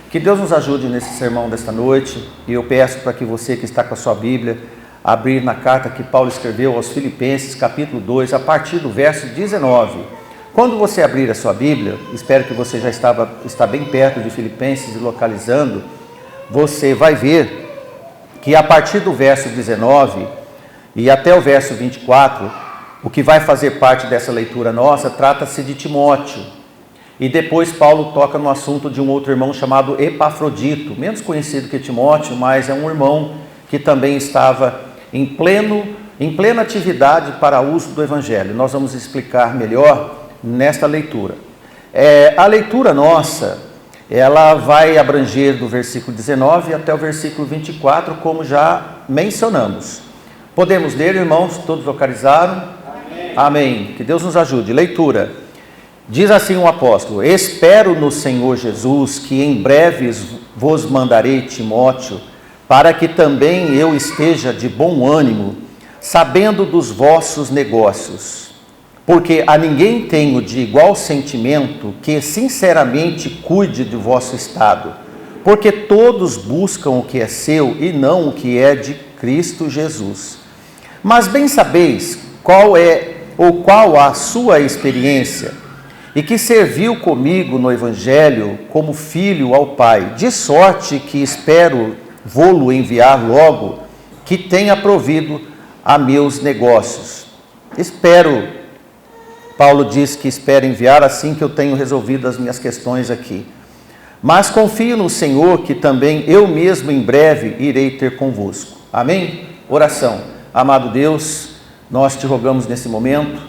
Que Deus nos ajude nesse sermão desta noite, e eu peço para que você que está com a sua Bíblia, abrir na carta que Paulo escreveu aos Filipenses, capítulo 2, a partir do verso 19. Quando você abrir a sua Bíblia, espero que você já está bem perto de Filipenses e localizando, você vai ver que a partir do verso 19 e até o verso 24, o que vai fazer parte dessa leitura nossa, trata-se de Timóteo. E depois Paulo toca no assunto de um outro irmão chamado Epafrodito, menos conhecido que Timóteo, mas é um irmão que também estava em plena atividade para uso do Evangelho. Nós vamos explicar melhor nesta leitura. A leitura nossa, ela vai abranger do versículo 19 até o versículo 24, como já mencionamos. Podemos ler, irmãos? Todos localizaram? Amém. Amém. Que Deus nos ajude. Leitura. Diz assim o apóstolo: espero no Senhor Jesus que em breve vos mandarei Timóteo, para que também eu esteja de bom ânimo, sabendo dos vossos negócios. Porque a ninguém tenho de igual sentimento que sinceramente cuide do vosso estado, porque todos buscam o que é seu e não o que é de Cristo Jesus. Mas bem sabeis qual a sua experiência, e que serviu comigo no Evangelho como filho ao Pai, de sorte que espero vô-lo enviar logo, que tenha provido a meus negócios. Paulo diz que espera enviar assim que eu tenho resolvido as minhas questões aqui. Mas confio no Senhor que também eu mesmo em breve irei ter convosco. Amém? Oração. Amado Deus, nós te rogamos nesse momento,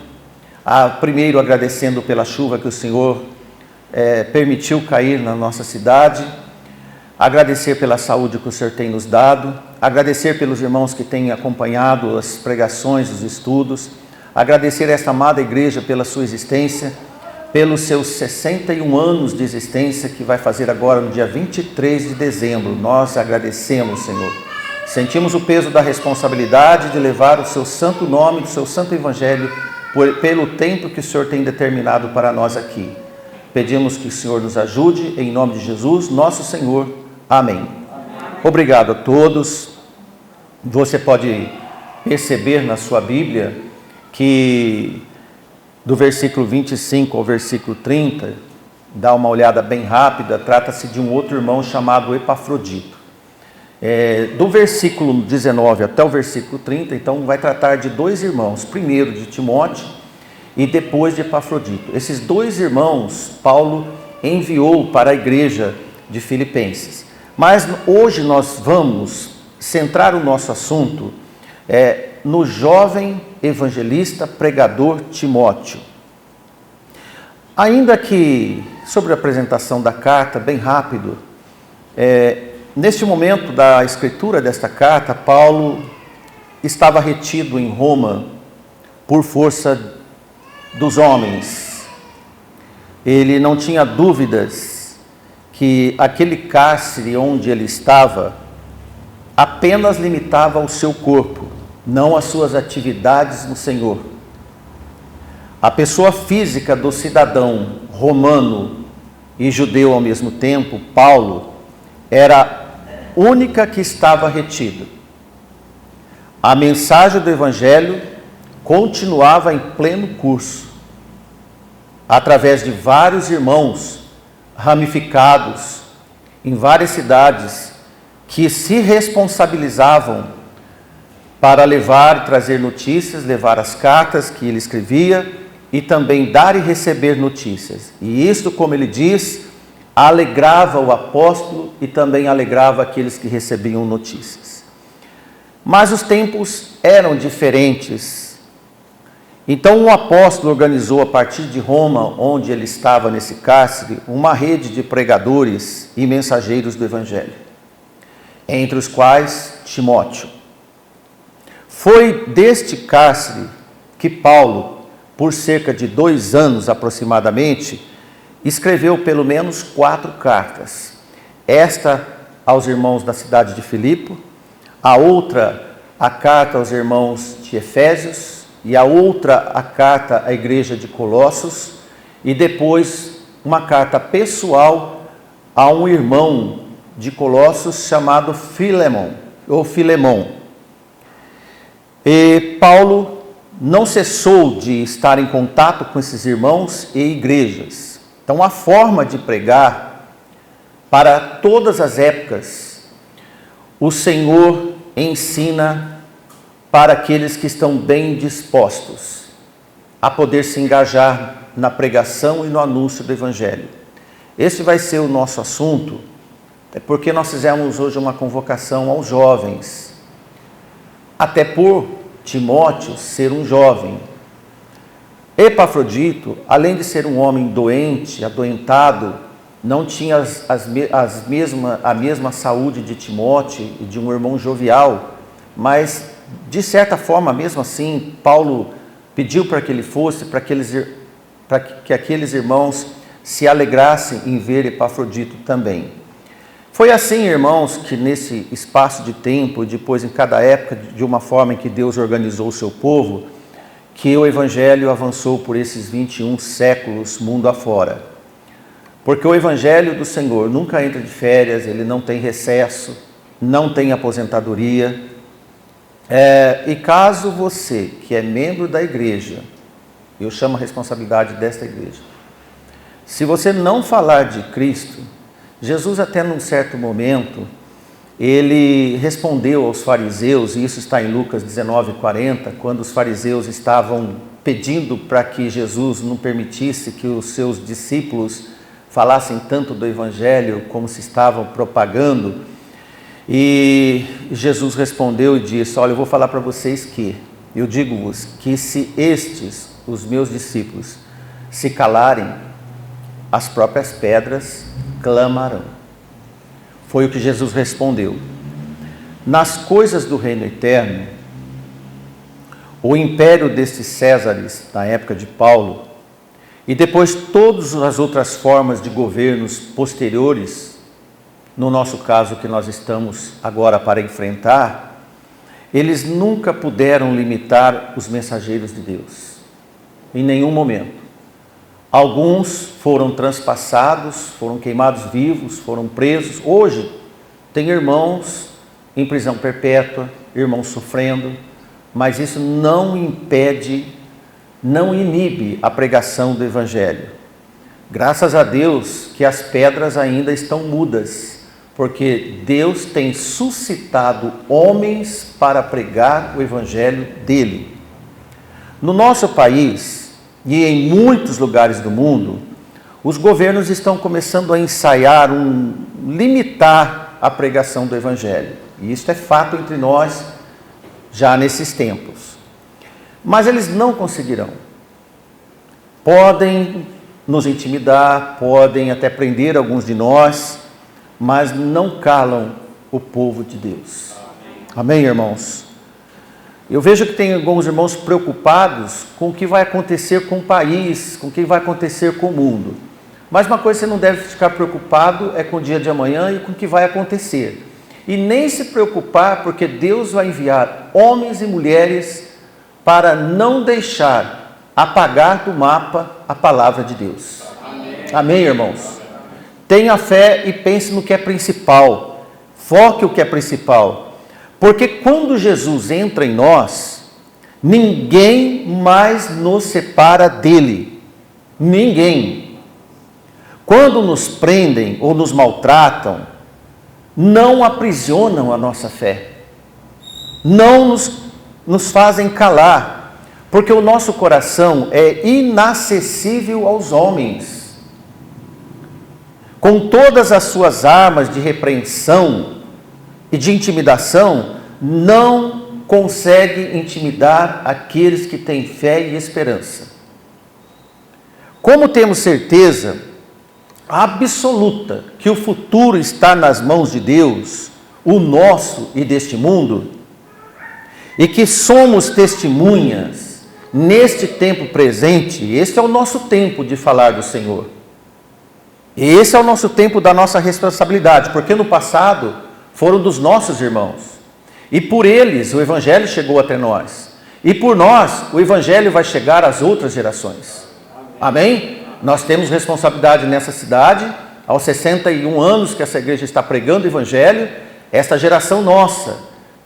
primeiro agradecendo pela chuva que o Senhor permitiu cair na nossa cidade, agradecer pela saúde que o Senhor tem nos dado, agradecer pelos irmãos que têm acompanhado as pregações, os estudos, agradecer a esta amada igreja pela sua existência, pelos seus 61 anos de existência, que vai fazer agora no dia 23 de dezembro. Nós agradecemos, Senhor. Sentimos o peso da responsabilidade de levar o seu santo nome, o seu santo evangelho, pelo tempo que o Senhor tem determinado para nós aqui. Pedimos que o Senhor nos ajude, em nome de Jesus, nosso Senhor. Amém. Obrigado a todos. Você pode perceber na sua Bíblia que do versículo 25 ao versículo 30, dá uma olhada bem rápida, trata-se de um outro irmão chamado Epafrodito. Do versículo 19 até o versículo 30, então vai tratar de dois irmãos, primeiro de Timóteo e depois de Epafrodito. Esses dois irmãos, Paulo enviou para a igreja de Filipenses. Mas hoje nós vamos centrar o nosso assunto no jovem evangelista pregador Timóteo. Ainda que, sobre a apresentação da carta, bem rápido, neste momento da escritura desta carta, Paulo estava retido em Roma por força dos homens. Ele não tinha dúvidas que aquele cárcere onde ele estava apenas limitava o seu corpo, não as suas atividades no Senhor. A pessoa física do cidadão romano e judeu ao mesmo tempo, Paulo, era única que estava retida. A mensagem do Evangelho continuava em pleno curso, através de vários irmãos ramificados em várias cidades que se responsabilizavam para levar e trazer notícias, levar as cartas que ele escrevia e também dar e receber notícias. E isto, como ele diz, alegrava o apóstolo e também alegrava aqueles que recebiam notícias. Mas os tempos eram diferentes. Então o apóstolo organizou a partir de Roma, onde ele estava nesse cárcere, uma rede de pregadores e mensageiros do Evangelho, entre os quais Timóteo. Foi deste cárcere que Paulo, por cerca de 2 anos aproximadamente, escreveu pelo menos 4 cartas. Esta aos irmãos da cidade de Filipe, a outra a carta aos irmãos de Efésios, e a outra a carta à igreja de Colossos, e depois uma carta pessoal a um irmão de Colossos chamado Filemon. E Paulo não cessou de estar em contato com esses irmãos e igrejas. Então, a forma de pregar para todas as épocas, o Senhor ensina para aqueles que estão bem dispostos a poder se engajar na pregação e no anúncio do Evangelho. Esse vai ser o nosso assunto, é porque nós fizemos hoje uma convocação aos jovens, até por Timóteo ser um jovem. Epafrodito, além de ser um homem doente, adoentado, não tinha a mesma saúde de Timóteo e de um irmão jovial, mas, de certa forma, mesmo assim, Paulo pediu para que ele fosse, para que aqueles irmãos se alegrassem em ver Epafrodito também. Foi assim, irmãos, que nesse espaço de tempo, depois em cada época, de uma forma em que Deus organizou o seu povo, que o Evangelho avançou por esses 21 séculos mundo afora. Porque o Evangelho do Senhor nunca entra de férias, ele não tem recesso, não tem aposentadoria. E caso você, que é membro da igreja, eu chamo a responsabilidade desta igreja, se você não falar de Cristo, Jesus até num certo momento, ele respondeu aos fariseus, e isso está em Lucas 19:40, quando os fariseus estavam pedindo para que Jesus não permitisse que os seus discípulos falassem tanto do Evangelho como se estavam propagando. E Jesus respondeu e disse: olha, eu vou falar para vocês que, eu digo-vos, que se estes, os meus discípulos, se calarem, as próprias pedras clamarão. Foi o que Jesus respondeu. Nas coisas do reino eterno, o império destes Césares, na época de Paulo, e depois todas as outras formas de governos posteriores, no nosso caso que nós estamos agora para enfrentar, eles nunca puderam limitar os mensageiros de Deus, em nenhum momento. Alguns foram transpassados, foram queimados vivos, foram presos. Hoje tem irmãos em prisão perpétua, irmãos sofrendo, mas isso não impede, não inibe a pregação do Evangelho. Graças a Deus que as pedras ainda estão mudas, porque Deus tem suscitado homens para pregar o Evangelho dele. No nosso país e em muitos lugares do mundo, os governos estão começando a ensaiar limitar a pregação do Evangelho. E isso é fato entre nós já nesses tempos. Mas eles não conseguirão. Podem nos intimidar, podem até prender alguns de nós, mas não calam o povo de Deus. Amém, irmãos? Eu vejo que tem alguns irmãos preocupados com o que vai acontecer com o país, com o que vai acontecer com o mundo. Mas uma coisa que você não deve ficar preocupado é com o dia de amanhã e com o que vai acontecer. E nem se preocupar, porque Deus vai enviar homens e mulheres para não deixar apagar do mapa a palavra de Deus. Amém, amém, irmãos? Tenha fé e pense no que é principal. Foque o que é principal. Porque quando Jesus entra em nós, ninguém mais nos separa dele. Ninguém. Quando nos prendem ou nos maltratam, não aprisionam a nossa fé. Não nos fazem calar. Porque o nosso coração é inacessível aos homens. Com todas as suas armas de repreensão e de intimidação, não consegue intimidar aqueles que têm fé e esperança. Como temos certeza absoluta que o futuro está nas mãos de Deus, o nosso e deste mundo, e que somos testemunhas neste tempo presente, este é o nosso tempo de falar do Senhor. Esse é o nosso tempo da nossa responsabilidade, porque no passado foram dos nossos irmãos. E por eles o Evangelho chegou até nós. E por nós o Evangelho vai chegar às outras gerações. Amém? Nós temos responsabilidade nessa cidade aos 61 anos que essa igreja está pregando o Evangelho, esta geração nossa,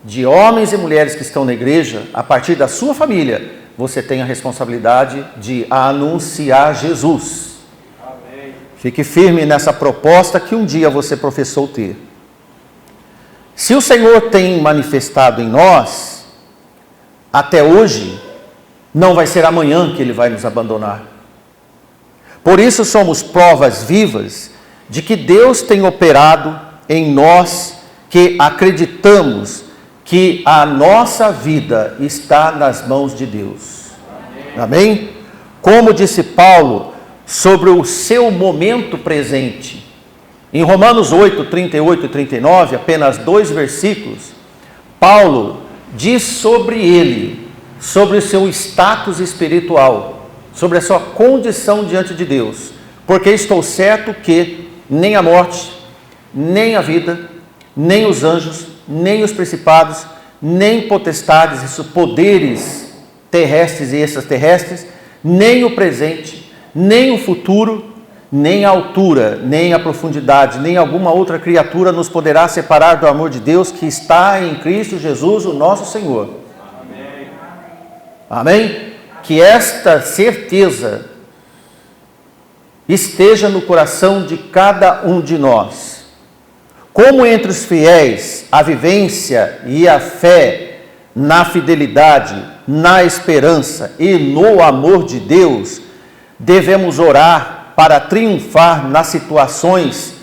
de homens e mulheres que estão na igreja, a partir da sua família, você tem a responsabilidade de anunciar Jesus. Amém. Fique firme nessa proposta que um dia você professou ter. Se o Senhor tem manifestado em nós, até hoje, não vai ser amanhã que Ele vai nos abandonar. Por isso somos provas vivas de que Deus tem operado em nós que acreditamos que a nossa vida está nas mãos de Deus. Amém? Como disse Paulo sobre o seu momento presente. Em Romanos 8, 38 e 39, apenas 2 versículos, Paulo diz sobre ele, sobre o seu status espiritual, sobre a sua condição diante de Deus. Porque estou certo que nem a morte, nem a vida, nem os anjos, nem os principados, nem potestades, isso, poderes terrestres e extraterrestres, nem o presente, nem o futuro, nem a altura, nem a profundidade, nem alguma outra criatura nos poderá separar do amor de Deus que está em Cristo Jesus, o nosso Senhor. Amém. Amém? Que esta certeza esteja no coração de cada um de nós. Como entre os fiéis, a vivência e a fé na fidelidade, na esperança e no amor de Deus, devemos orar para triunfar nas situações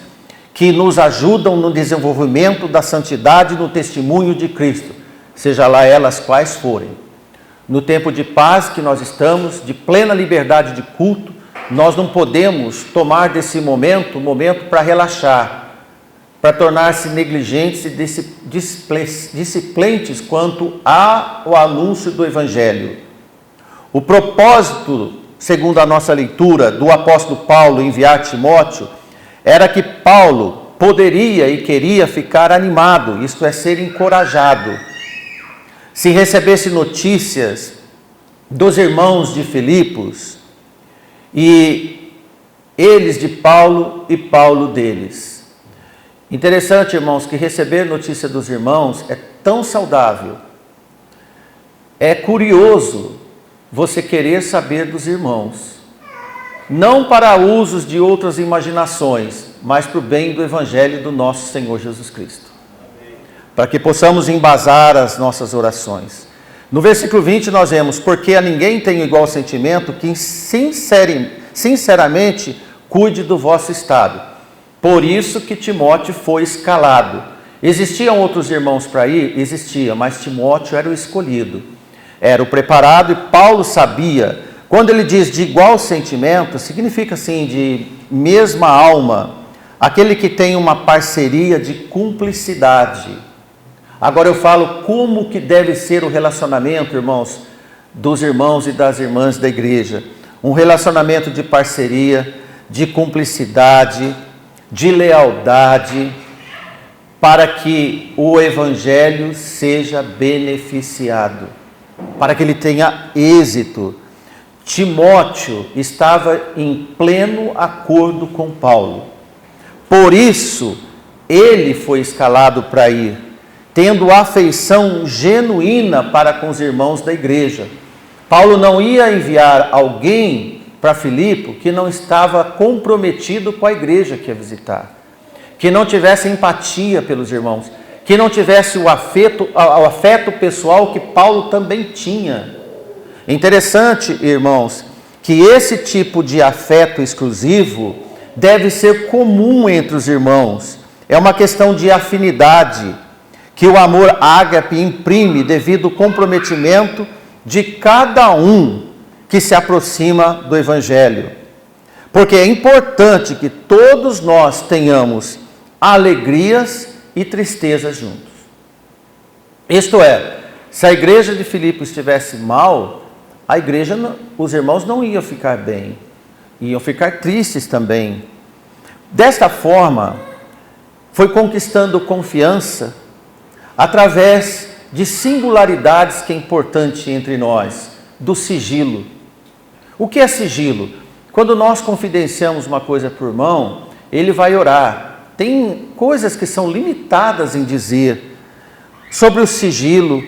que nos ajudam no desenvolvimento da santidade no testemunho de Cristo, seja lá elas quais forem. No tempo de paz que nós estamos, de plena liberdade de culto, nós não podemos tomar desse momento para relaxar, para tornar-se negligentes e disciplentes quanto ao anúncio do Evangelho. O propósito, segundo a nossa leitura, do apóstolo Paulo enviar Timóteo, era que Paulo poderia e queria ficar animado, isto é, ser encorajado. Se recebesse notícias dos irmãos de Filipos, e eles de Paulo e Paulo deles. Interessante, irmãos, que receber notícia dos irmãos é tão saudável. É curioso você querer saber dos irmãos. Não para usos de outras imaginações, mas para o bem do Evangelho do nosso Senhor Jesus Cristo. Para que possamos embasar as nossas orações. No versículo 20 nós vemos: porque a ninguém tem igual sentimento que sinceramente cuide do vosso estado. Por isso que Timóteo foi escalado. Existiam outros irmãos para ir? Existia, mas Timóteo era o escolhido. Era o preparado, e Paulo sabia. Quando ele diz de igual sentimento, significa assim, de mesma alma. Aquele que tem uma parceria de cumplicidade. Agora eu falo como que deve ser o relacionamento, irmãos, dos irmãos e das irmãs da igreja. Um relacionamento de parceria, de cumplicidade, de lealdade, para que o Evangelho seja beneficiado, para que ele tenha êxito. Timóteo estava em pleno acordo com Paulo. Por isso, ele foi escalado para ir, tendo afeição genuína para com os irmãos da igreja. Paulo não ia enviar alguém para Filipe que não estava comprometido com a igreja que ia visitar, que não tivesse empatia pelos irmãos, que não tivesse o afeto pessoal que Paulo também tinha. Interessante, irmãos, que esse tipo de afeto exclusivo deve ser comum entre os irmãos. É uma questão de afinidade que o amor ágape imprime devido ao comprometimento de cada um que se aproxima do Evangelho. Porque é importante que todos nós tenhamos alegrias e tristezas juntos. Isto é, se a igreja de Filipe estivesse mal, os irmãos não iam ficar bem, iam ficar tristes também. Desta forma, foi conquistando confiança através de singularidades que é importante entre nós, do sigilo. O que é sigilo? Quando nós confidenciamos uma coisa para o irmão, ele vai orar. Tem coisas que são limitadas em dizer sobre o sigilo,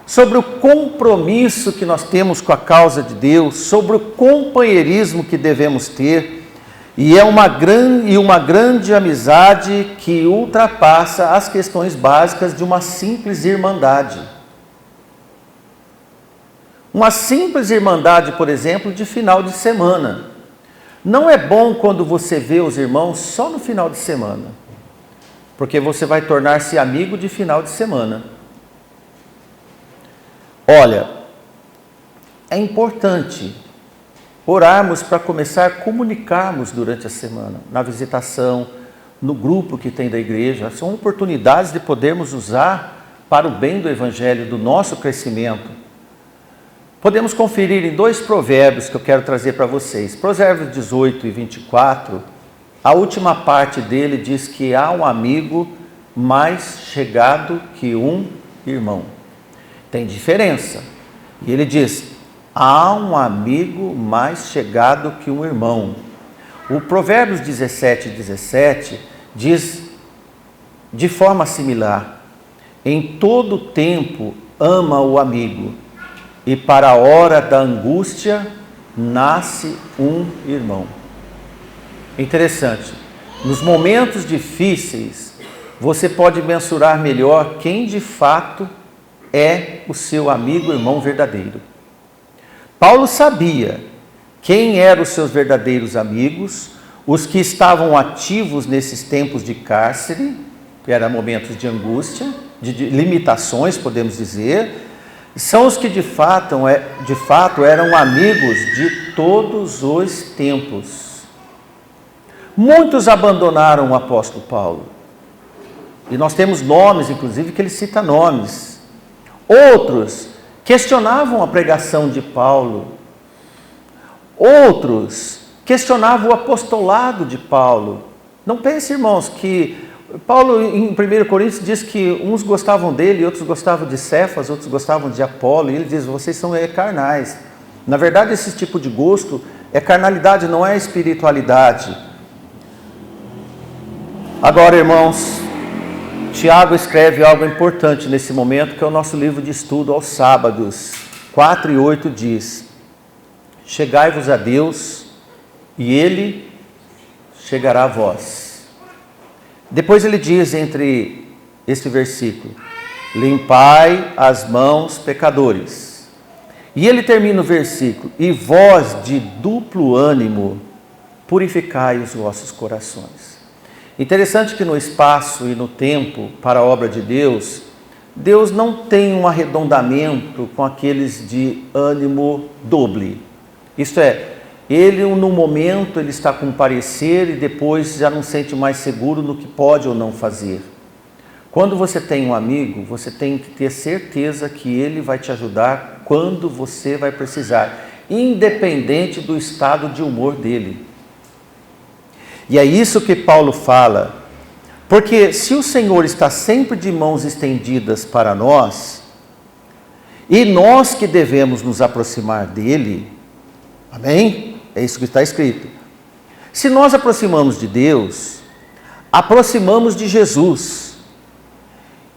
sobre o compromisso que nós temos com a causa de Deus, sobre o companheirismo que devemos ter, e é uma grande amizade que ultrapassa as questões básicas de uma simples irmandade. Uma simples irmandade, por exemplo, de final de semana. Não é bom quando você vê os irmãos só no final de semana, porque você vai tornar-se amigo de final de semana. Olha, é importante orarmos para começar a comunicarmos durante a semana, na visitação, no grupo que tem da igreja. São oportunidades de podermos usar para o bem do Evangelho, do nosso crescimento. Podemos conferir em 2 provérbios que eu quero trazer para vocês. Provérbios 18 e 24, a última parte dele diz que há um amigo mais chegado que um irmão. Tem diferença. E ele diz, há um amigo mais chegado que um irmão. O Provérbios 17 e 17 diz de forma similar, em todo tempo ama o amigo, e para a hora da angústia nasce um irmão. Interessante. Nos momentos difíceis, você pode mensurar melhor quem de fato é o seu amigo, irmão verdadeiro. Paulo sabia quem eram os seus verdadeiros amigos, os que estavam ativos nesses tempos de cárcere, que eram momentos de angústia, de limitações, podemos dizer, são os que de fato eram amigos de todos os tempos. Muitos abandonaram o apóstolo Paulo. E nós temos nomes, inclusive, que ele cita nomes. Outros questionavam a pregação de Paulo. Outros questionavam o apostolado de Paulo. Não pense, irmãos, que Paulo, em 1 Coríntios, diz que uns gostavam dele, outros gostavam de Cefas, outros gostavam de Apolo, e ele diz, vocês são carnais. Na verdade, esse tipo de gosto é carnalidade, não é espiritualidade. Agora, irmãos, Tiago escreve algo importante nesse momento, que é o nosso livro de estudo aos sábados. 4 e 8 diz, chegai-vos a Deus, e Ele chegará a vós. Depois ele diz entre este versículo, limpai as mãos, pecadores. E ele termina o versículo, e vós de duplo ânimo, purificai os vossos corações. Interessante que no espaço e no tempo para a obra de Deus, Deus não tem um arredondamento com aqueles de ânimo doble. Isto é, ele no momento ele está com um parecer e depois já não sente mais seguro no que pode ou não fazer. Quando você tem um amigo, você tem que ter certeza que ele vai te ajudar quando você vai precisar, independente do estado de humor dele. E é isso que Paulo fala, porque se o Senhor está sempre de mãos estendidas para nós, e nós que devemos nos aproximar dele, amém? É isso que está escrito. Se nós aproximamos de Deus, aproximamos de Jesus.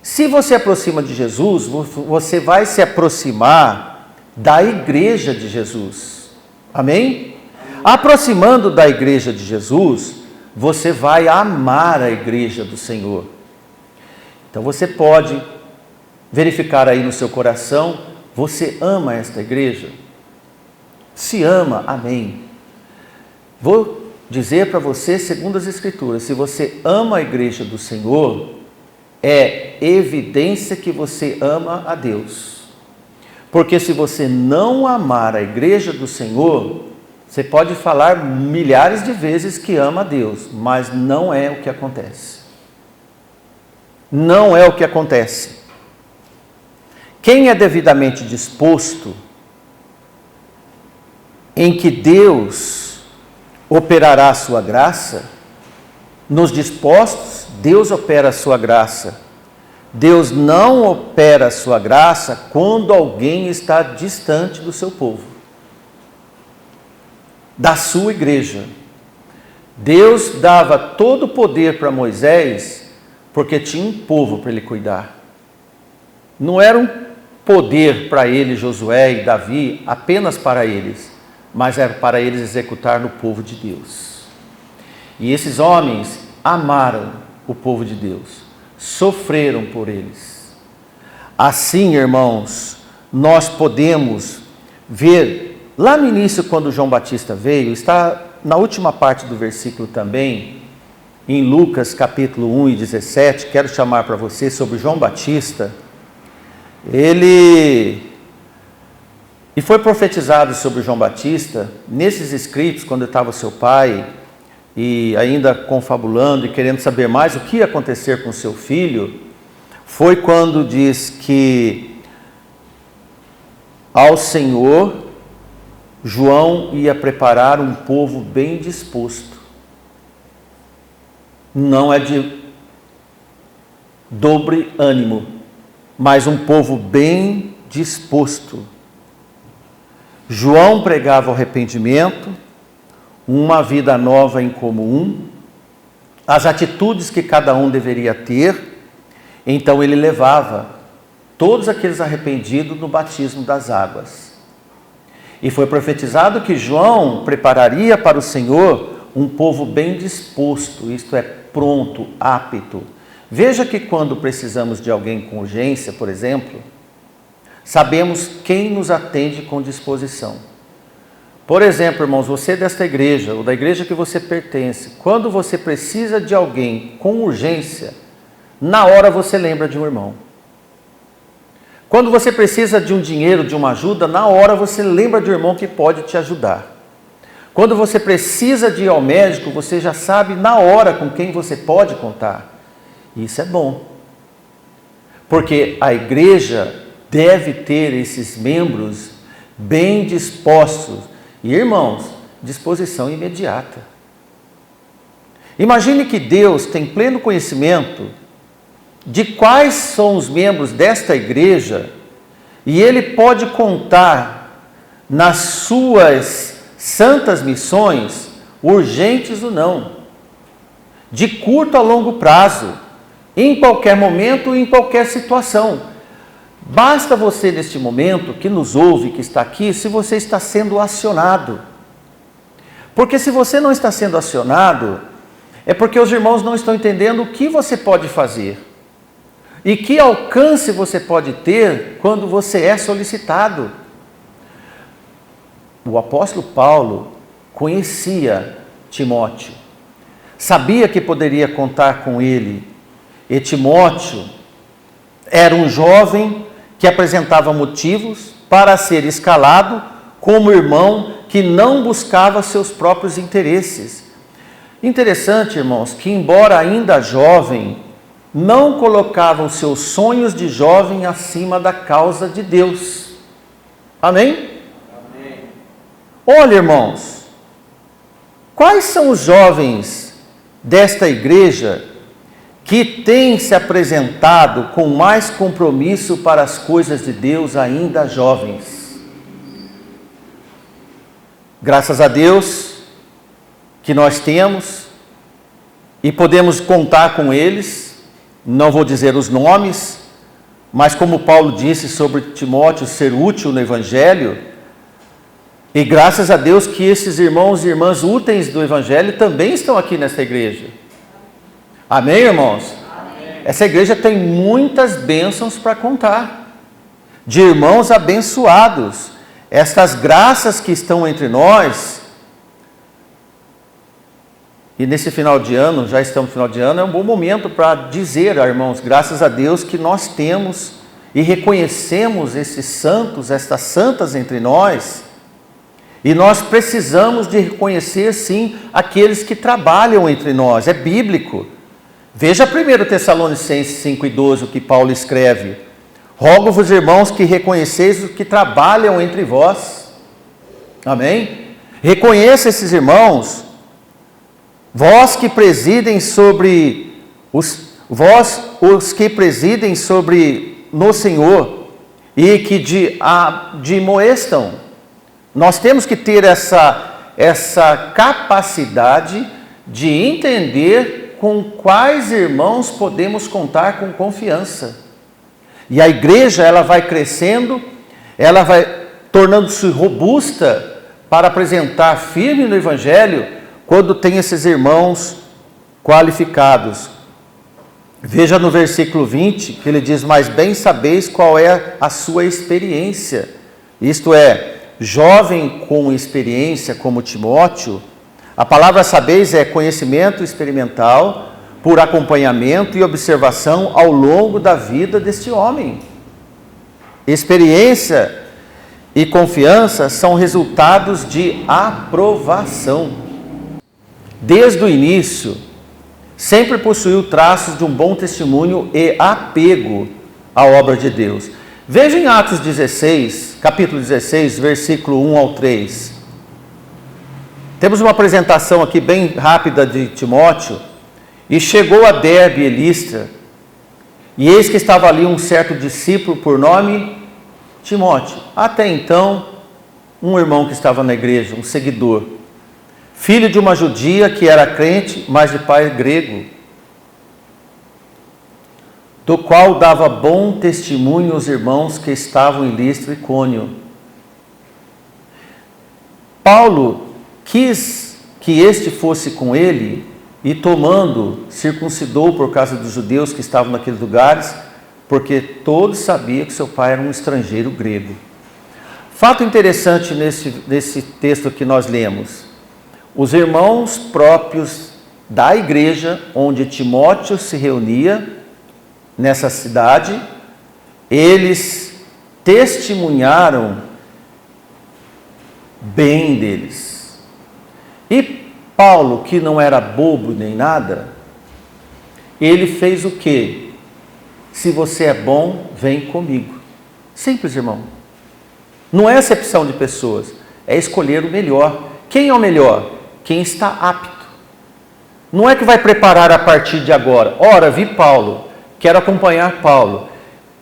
Se você aproxima de Jesus, você vai se aproximar da igreja de Jesus. Amém? Aproximando da igreja de Jesus, você vai amar a igreja do Senhor. Então você pode verificar aí no seu coração, você ama esta igreja? Se ama, amém. Vou dizer para você, segundo as Escrituras, se você ama a igreja do Senhor, é evidência que você ama a Deus. Porque se você não amar a igreja do Senhor, você pode falar milhares de vezes que ama a Deus, mas não é o que acontece. Não é o que acontece. Quem é devidamente disposto, em que Deus operará a sua graça, nos dispostos, Deus opera a sua graça. Deus não opera a sua graça quando alguém está distante do seu povo, da sua igreja. Deus dava todo o poder para Moisés porque tinha um povo para ele cuidar. Não era um poder para ele, Josué e Davi, apenas para eles, mas era para eles executar no povo de Deus. E esses homens amaram o povo de Deus, sofreram por eles. Assim, irmãos, nós podemos ver, lá no início, quando João Batista veio, está na última parte do versículo também, em Lucas capítulo 1 e 17, quero chamar para você sobre João Batista. E foi profetizado sobre João Batista, nesses escritos, quando estava seu pai, e ainda confabulando e querendo saber mais o que ia acontecer com seu filho, foi quando diz que ao Senhor, João ia preparar um povo bem disposto. Não é de dobre ânimo, mas um povo bem disposto. João pregava o arrependimento, uma vida nova em comum, as atitudes que cada um deveria ter. Então ele levava todos aqueles arrependidos no batismo das águas. E foi profetizado que João prepararia para o Senhor um povo bem disposto, isto é, pronto, apto. Veja que quando precisamos de alguém com urgência, por exemplo, sabemos quem nos atende com disposição. Por exemplo, irmãos, você desta igreja, ou da igreja que você pertence, quando você precisa de alguém com urgência, na hora você lembra de um irmão. Quando você precisa de um dinheiro, de uma ajuda, na hora você lembra de um irmão que pode te ajudar. Quando você precisa de ir ao médico, você já sabe na hora com quem você pode contar. Isso é bom. Porque a igreja deve ter esses membros bem dispostos. E, irmãos, disposição imediata. Imagine que Deus tem pleno conhecimento de quais são os membros desta igreja e Ele pode contar nas suas santas missões, urgentes ou não, de curto a longo prazo, em qualquer momento e em qualquer situação. Basta você, neste momento, que nos ouve, que está aqui, se você está sendo acionado. Porque se você não está sendo acionado, é porque os irmãos não estão entendendo o que você pode fazer. E que alcance você pode ter quando você é solicitado. O apóstolo Paulo conhecia Timóteo, sabia que poderia contar com ele. E Timóteo era um jovem que apresentava motivos para ser escalado como irmão que não buscava seus próprios interesses. Interessante, irmãos, que embora ainda jovem, não colocava os seus sonhos de jovem acima da causa de Deus. Amém? Amém. Olha, irmãos, quais são os jovens desta igreja que têm se apresentado com mais compromisso para as coisas de Deus ainda jovens? Graças a Deus que nós temos e podemos contar com eles. Não vou dizer os nomes, mas como Paulo disse sobre Timóteo ser útil no Evangelho, e graças a Deus que esses irmãos e irmãs úteis do Evangelho também estão aqui nesta igreja. Amém, irmãos? Amém. Essa igreja tem muitas bênçãos para contar, de irmãos abençoados. Estas graças que estão entre nós. E nesse final de ano, já estamos no final de ano, é um bom momento para dizer, irmãos, graças a Deus que nós temos e reconhecemos esses santos, estas santas entre nós, e nós precisamos de reconhecer, sim, aqueles que trabalham entre nós, é bíblico. Veja 1 Tessalonicenses 5:12, o que Paulo escreve: rogo-vos, irmãos, que reconheceis os que trabalham entre vós. Amém? Reconheça esses irmãos. Vós que presidem sobre os que presidem sobre no Senhor e que admoestam. Nós temos que ter essa capacidade de entender com quais irmãos podemos contar com confiança. E a igreja, ela vai crescendo, ela vai tornando-se robusta para apresentar firme no Evangelho quando tem esses irmãos qualificados. Veja no versículo 20 que ele diz: mas bem sabeis qual é a sua experiência. Isto é, jovem com experiência como Timóteo. A palavra sabeis é conhecimento experimental por acompanhamento e observação ao longo da vida deste homem. Experiência e confiança são resultados de aprovação. Desde o início, sempre possuiu traços de um bom testemunho e apego à obra de Deus. Veja em Atos 16, capítulo 16, versículo 1 ao 3. Temos uma apresentação aqui bem rápida de Timóteo. E chegou a Derbe e Listra, e eis que estava ali um certo discípulo por nome Timóteo. Até então, um irmão que estava na igreja, um seguidor, filho de uma judia que era crente, mas de pai grego, do qual dava bom testemunho aos irmãos que estavam em Listra e Icônio. Paulo quis que este fosse com ele, e tomando, circuncidou por causa dos judeus que estavam naqueles lugares, porque todos sabiam que seu pai era um estrangeiro grego. Fato interessante nesse texto que nós lemos: os irmãos próprios da igreja onde Timóteo se reunia, nessa cidade, eles testemunharam bem deles. E Paulo, que não era bobo nem nada, ele fez o quê? Se você é bom, vem comigo. Simples, irmão. Não é acepção de pessoas, é escolher o melhor. Quem é o melhor? Quem está apto. Não é que vai preparar a partir de agora. Ora, vi Paulo, quero acompanhar Paulo.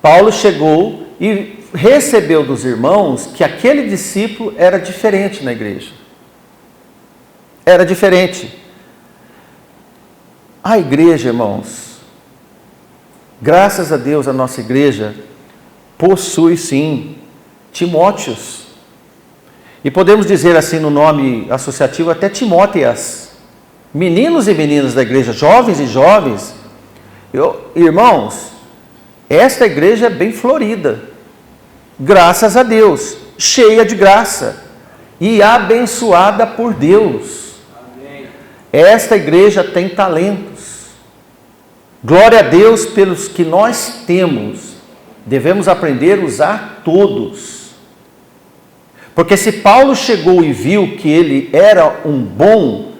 Paulo chegou e recebeu dos irmãos que aquele discípulo era diferente na igreja. Era diferente. A igreja, irmãos, graças a Deus, a nossa igreja possui sim Timóteos. E podemos dizer assim no nome associativo até Timóteas. Meninos e meninas da igreja, jovens e jovens. Irmãos, esta igreja é bem florida. Graças a Deus, cheia de graça e abençoada por Deus. Esta igreja tem talentos. Glória a Deus pelos que nós temos. Devemos aprender a usar todos. Porque se Paulo chegou e viu que ele era um bom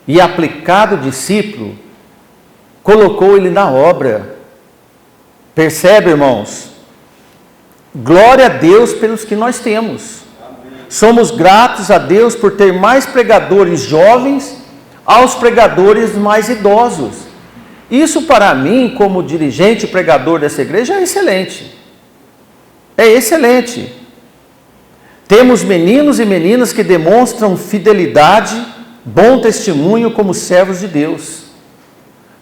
e aplicado discípulo, colocou ele na obra. Percebe, irmãos? Glória a Deus pelos que nós temos. Somos gratos a Deus por ter mais pregadores jovens aos pregadores mais idosos. Isso para mim, como dirigente e pregador dessa igreja, é excelente. É excelente. Temos meninos e meninas que demonstram fidelidade, bom testemunho como servos de Deus.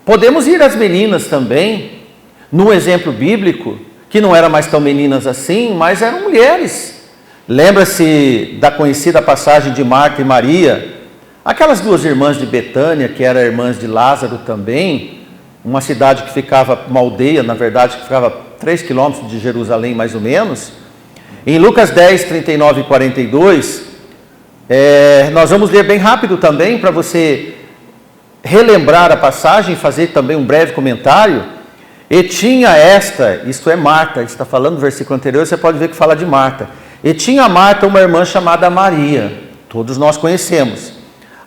Podemos ir às meninas também, no exemplo bíblico, que não eram mais tão meninas assim, mas eram mulheres. Lembra-se da conhecida passagem de Marta e Maria, aquelas duas irmãs de Betânia, que eram irmãs de Lázaro também, uma cidade que ficava, uma aldeia, na verdade, que ficava 3 quilômetros de Jerusalém, mais ou menos. Em Lucas 10, 39 e 42, nós vamos ler bem rápido também, para você relembrar a passagem e fazer também um breve comentário. E tinha esta, isto é Marta, está falando no versículo anterior, você pode ver que fala de Marta. E tinha Marta uma irmã chamada Maria, todos nós conhecemos,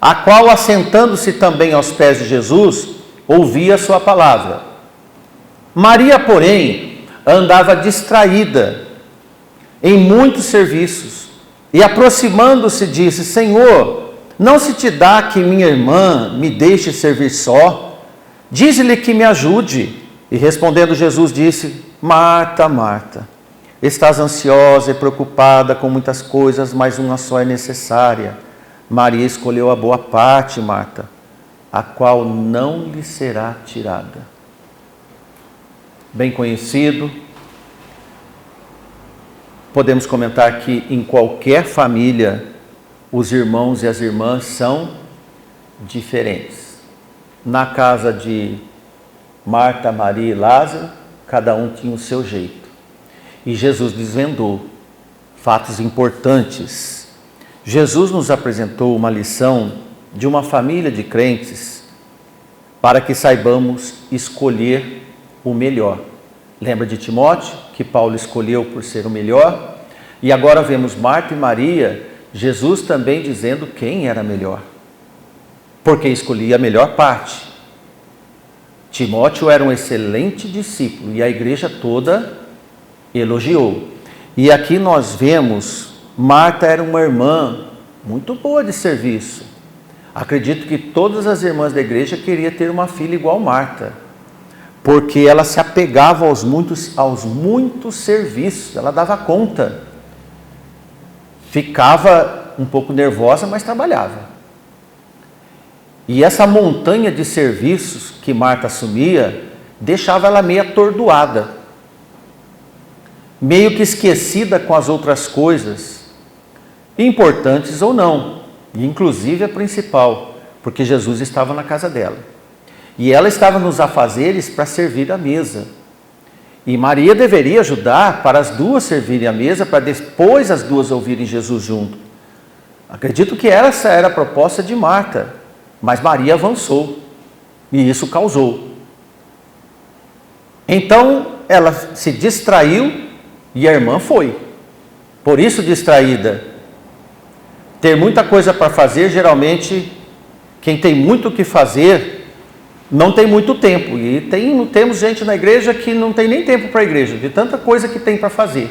a qual, assentando-se também aos pés de Jesus, ouvia a sua palavra. Maria, porém, andava distraída em muitos serviços, e aproximando-se disse: Senhor, não se te dá que minha irmã me deixe servir só? Dize-lhe que me ajude. E respondendo Jesus disse: Marta, Marta, estás ansiosa e preocupada com muitas coisas, mas uma só é necessária. Maria escolheu a boa parte, Marta, a qual não lhe será tirada. Bem conhecido. Podemos comentar que em qualquer família, os irmãos e as irmãs são diferentes. Na casa de Marta, Maria e Lázaro, cada um tinha o seu jeito. E Jesus desvendou fatos importantes. Jesus nos apresentou uma lição de uma família de crentes para que saibamos escolher o melhor. Lembra de Timóteo, que Paulo escolheu por ser o melhor? E agora vemos Marta e Maria, Jesus também dizendo quem era melhor, porque escolhia a melhor parte. Timóteo era um excelente discípulo e a igreja toda elogiou. E aqui nós vemos, Marta era uma irmã muito boa de serviço. Acredito que todas as irmãs da igreja queriam ter uma filha igual Marta, porque ela se apegava aos muitos serviços, ela dava conta. Ficava um pouco nervosa, mas trabalhava. E essa montanha de serviços que Marta assumia, deixava ela meio atordoada, meio que esquecida com as outras coisas, importantes ou não, e inclusive a principal, porque Jesus estava na casa dela. E ela estava nos afazeres para servir a mesa. E Maria deveria ajudar para as duas servirem a mesa, para depois as duas ouvirem Jesus junto. Acredito que essa era a proposta de Marta, mas Maria avançou, e isso causou. Então, ela se distraiu, e a irmã foi. Por isso, distraída. Ter muita coisa para fazer, geralmente, quem tem muito o que fazer, não tem muito tempo. E temos gente na igreja que não tem nem tempo para a igreja, de tanta coisa que tem para fazer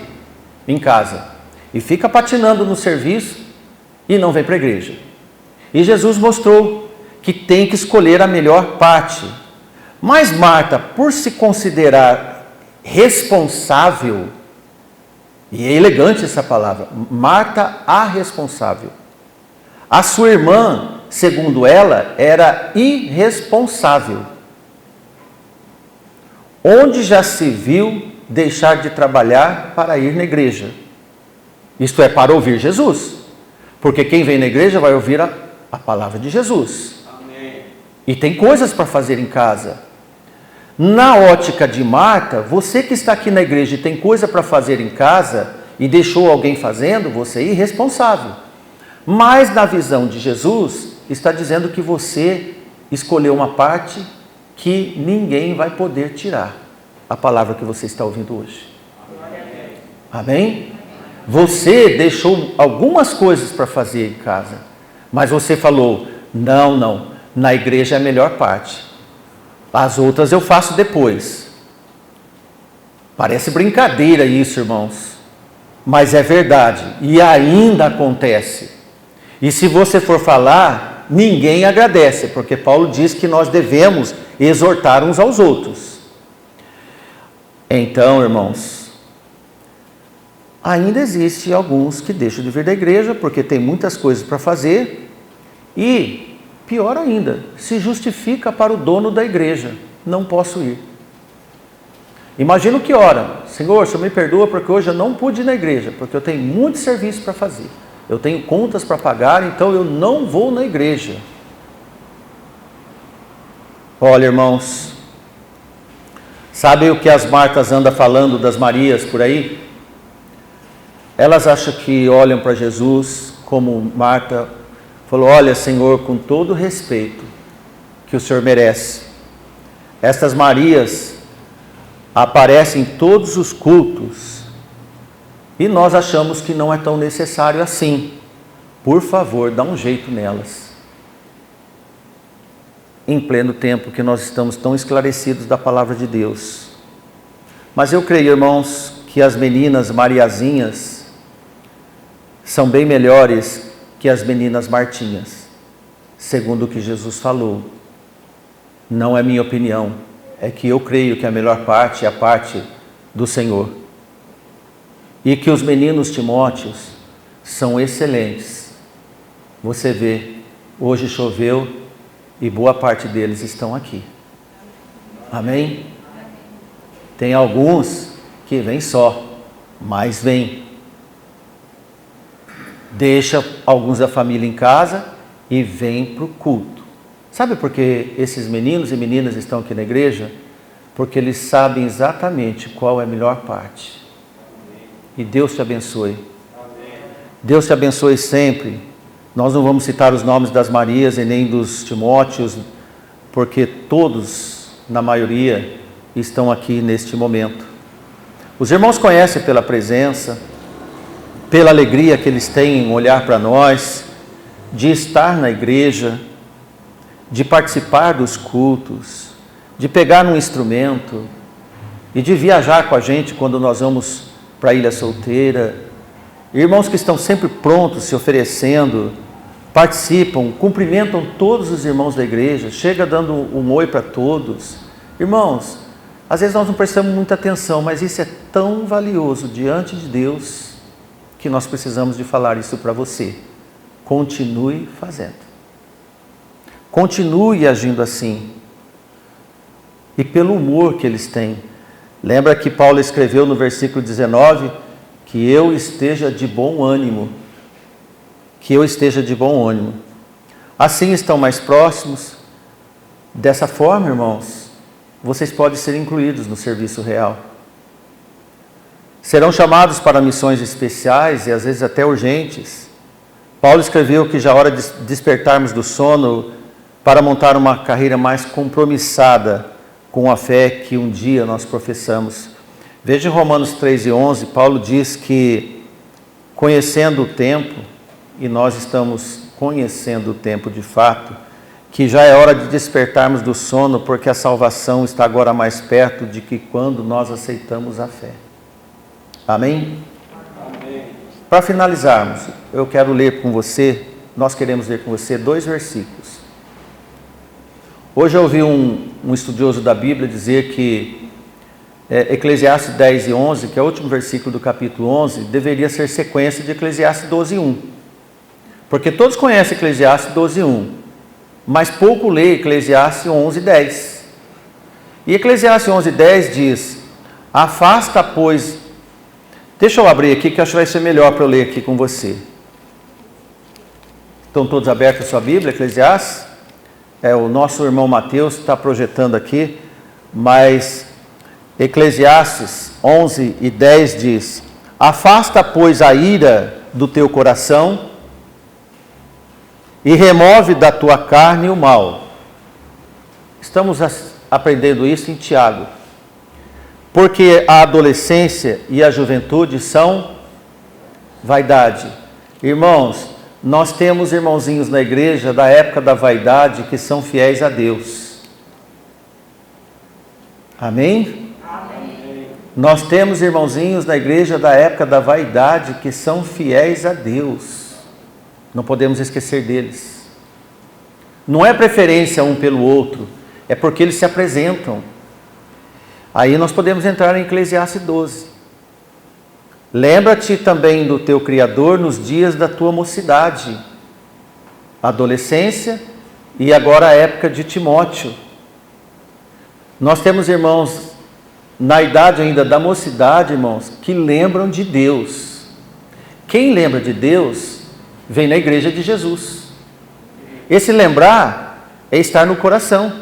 em casa. E fica patinando no serviço e não vem para a igreja. E Jesus mostrou que tem que escolher a melhor parte. Mas Marta, por se considerar responsável, e é elegante essa palavra, Marta a responsável. A sua irmã, segundo ela, era irresponsável. Onde já se viu deixar de trabalhar para ir na igreja? Isto é, para ouvir Jesus. Porque quem vem na igreja vai ouvir a palavra de Jesus. Amém. E tem coisas para fazer em casa. Na ótica de Marta, você que está aqui na igreja e tem coisa para fazer em casa e deixou alguém fazendo, você é irresponsável. Mas na visão de Jesus, está dizendo que você escolheu uma parte que ninguém vai poder tirar. A palavra que você está ouvindo hoje. Amém? Você deixou algumas coisas para fazer em casa, mas você falou, não, na igreja é a melhor parte. As outras eu faço depois. Parece brincadeira isso, irmãos, mas é verdade e ainda acontece. E se você for falar, ninguém agradece, porque Paulo diz que nós devemos exortar uns aos outros. Então, irmãos, ainda existe alguns que deixam de vir da igreja porque tem muitas coisas para fazer e, pior ainda, se justifica para o dono da igreja, não posso ir. Imagina que ora, Senhor, o Senhor me perdoa porque hoje eu não pude ir na igreja, porque eu tenho muito serviço para fazer. Eu tenho contas para pagar, então eu não vou na igreja. Olha, irmãos, sabe o que as Martas andam falando das Marias por aí? Elas acham que olham para Jesus como Marta falou, olha, Senhor, com todo o respeito que o Senhor merece, estas Marias aparecem em todos os cultos e nós achamos que não é tão necessário assim. Por favor, dá um jeito nelas. Em pleno tempo que nós estamos tão esclarecidos da palavra de Deus. Mas eu creio, irmãos, que as meninas Mariazinhas são bem melhores que as meninas Martinhas, segundo o que Jesus falou. Não é minha opinião, é que eu creio que a melhor parte é a parte do Senhor. E que os meninos Timóteos são excelentes. Você vê, hoje choveu E boa parte deles estão aqui. Amém? Tem alguns que vêm só, mas vêm. Deixa alguns da família em casa e vem para o culto. Sabe por que esses meninos e meninas estão aqui na igreja? Porque eles sabem exatamente qual é a melhor parte. E Deus te abençoe. Deus te abençoe sempre. Nós não vamos citar os nomes das Marias e nem dos Timóteos, porque todos, na maioria, estão aqui neste momento. Os irmãos conhecem pela presença, pela alegria que eles têm em olhar para nós, de estar na igreja, de participar dos cultos, de pegar num instrumento e de viajar com a gente quando nós vamos para a Ilha Solteira. Irmãos que estão sempre prontos, se oferecendo, participam, cumprimentam todos os irmãos da igreja, chega dando um oi para todos. Irmãos, às vezes nós não prestamos muita atenção, mas isso é tão valioso diante de Deus que nós precisamos de falar isso para você. Continue fazendo. Continue agindo assim. E pelo humor que eles têm. Lembra que Paulo escreveu no versículo 19 que eu esteja de bom ânimo. Que eu esteja de bom ânimo. Assim estão mais próximos. Dessa forma, irmãos, vocês podem ser incluídos no serviço real. Serão chamados para missões especiais e às vezes até urgentes. Paulo escreveu que já é hora de despertarmos do sono para montar uma carreira mais compromissada com a fé que um dia nós professamos. Veja em Romanos 3:11, Paulo diz que conhecendo o tempo, e nós estamos conhecendo o tempo de fato, que já é hora de despertarmos do sono, porque a salvação está agora mais perto de que quando nós aceitamos a fé. Amém? Amém. Para finalizarmos, eu quero ler com você, nós queremos ler com você 2 versículos. Hoje eu ouvi um estudioso da Bíblia dizer que Eclesiastes 10:11, que é o último versículo do capítulo 11, deveria ser sequência de Eclesiastes 12:1. Porque todos conhecem Eclesiastes 12:1, mas pouco lê Eclesiastes 11:10. E Eclesiastes 11:10 diz, afasta, pois... Deixa eu abrir aqui que eu acho que vai ser melhor para eu ler aqui com você. Estão todos abertos a sua Bíblia, Eclesiastes? O nosso irmão Mateus está projetando aqui, mas Eclesiastes 11:10 diz, afasta, pois, a ira do teu coração e remove da tua carne o mal. Estamos aprendendo isso em Tiago. Porque a adolescência e a juventude são vaidade. Irmãos, nós temos irmãozinhos na igreja da época da vaidade que são fiéis a Deus. Amém? Amém. Nós temos irmãozinhos na igreja da época da vaidade que são fiéis a Deus. Não podemos esquecer deles. Não é preferência um pelo outro, é porque eles se apresentam. Aí nós podemos entrar em Eclesiastes 12. Lembra-te também do teu Criador nos dias da tua mocidade, adolescência e agora a época de Timóteo. Nós temos irmãos na idade ainda da mocidade, irmãos, que lembram de Deus. Quem lembra de Deus vem na igreja de Jesus. Esse lembrar é estar no coração.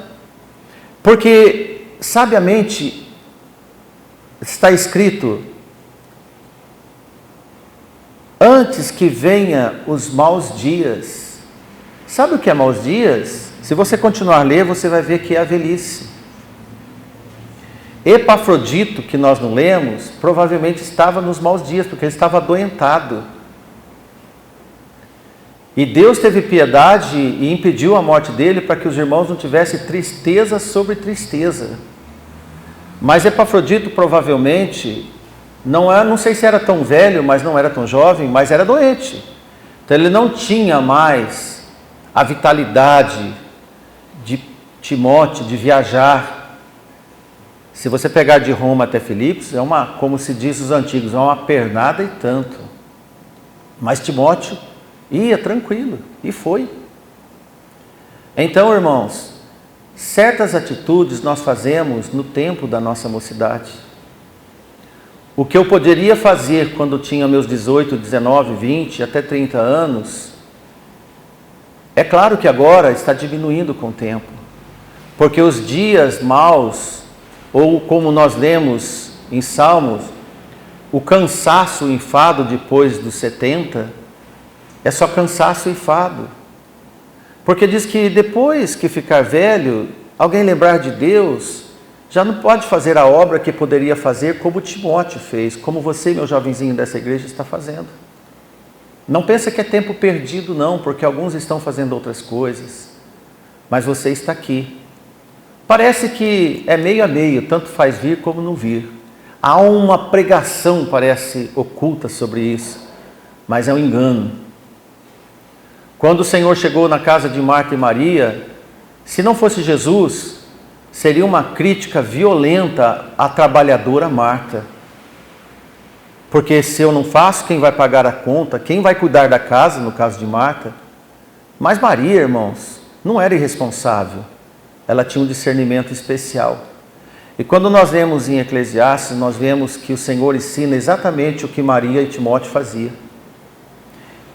Porque sabiamente está escrito, antes que venha os maus dias. Sabe o que é maus dias? Se você continuar a ler, você vai ver que é a velhice. Epafrodito, que nós não lemos, provavelmente estava nos maus dias, porque ele estava adoentado. E Deus teve piedade e impediu a morte dele para que os irmãos não tivessem tristeza sobre tristeza. Mas Epafrodito provavelmente, não sei se era tão velho, mas não era tão jovem, mas era doente. Então ele não tinha mais a vitalidade de Timóteo, de viajar. Se você pegar de Roma até Filipos, como se diz os antigos, é uma pernada e tanto. Mas Timóteo ia tranquilo, e foi. Então, irmãos, certas atitudes nós fazemos no tempo da nossa mocidade. O que eu poderia fazer quando tinha meus 18, 19, 20, até 30 anos, é claro que agora está diminuindo com o tempo. Porque os dias maus, ou como nós lemos em Salmos, o cansaço, o enfado depois dos 70, é só cansaço e enfado. Porque diz que depois que ficar velho, alguém lembrar de Deus, já não pode fazer a obra que poderia fazer como Timóteo fez, como você, meu jovenzinho dessa igreja, está fazendo. Não pensa que é tempo perdido não, porque alguns estão fazendo outras coisas, mas você está aqui. Parece que é meio a meio, tanto faz vir como não vir. Há uma pregação, parece, oculta sobre isso, mas é um engano. Quando o Senhor chegou na casa de Marta e Maria, se não fosse Jesus, seria uma crítica violenta à trabalhadora Marta. Porque se eu não faço, quem vai pagar a conta? Quem vai cuidar da casa, no caso de Marta? Mas Maria, irmãos, não era irresponsável. Ela tinha um discernimento especial. E quando nós lemos em Eclesiastes, nós vemos que o Senhor ensina exatamente o que Maria e Timóteo faziam.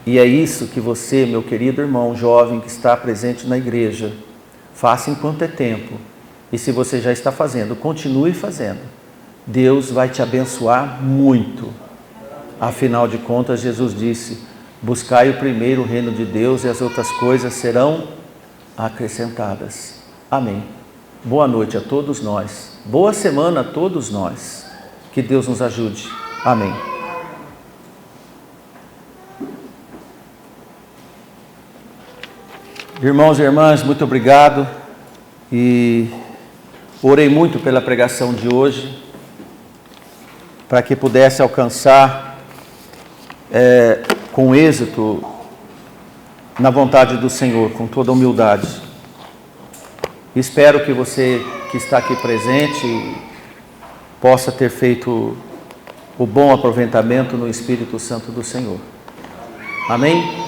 E é isso que você, meu querido irmão jovem que está presente na igreja, faça enquanto é tempo. E se você já está fazendo, continue fazendo. Deus vai te abençoar muito. Afinal de contas, Jesus disse, buscai o primeiro reino de Deus e as outras coisas serão acrescentadas. Amém. Boa noite a todos nós. Boa semana a todos nós. Que Deus nos ajude. Amém. Irmãos e irmãs, muito obrigado. E orei muito pela pregação de hoje, para que pudesse alcançar com êxito na vontade do Senhor, com toda humildade. Espero que você que está aqui presente possa ter feito o bom aproveitamento no Espírito Santo do Senhor. Amém?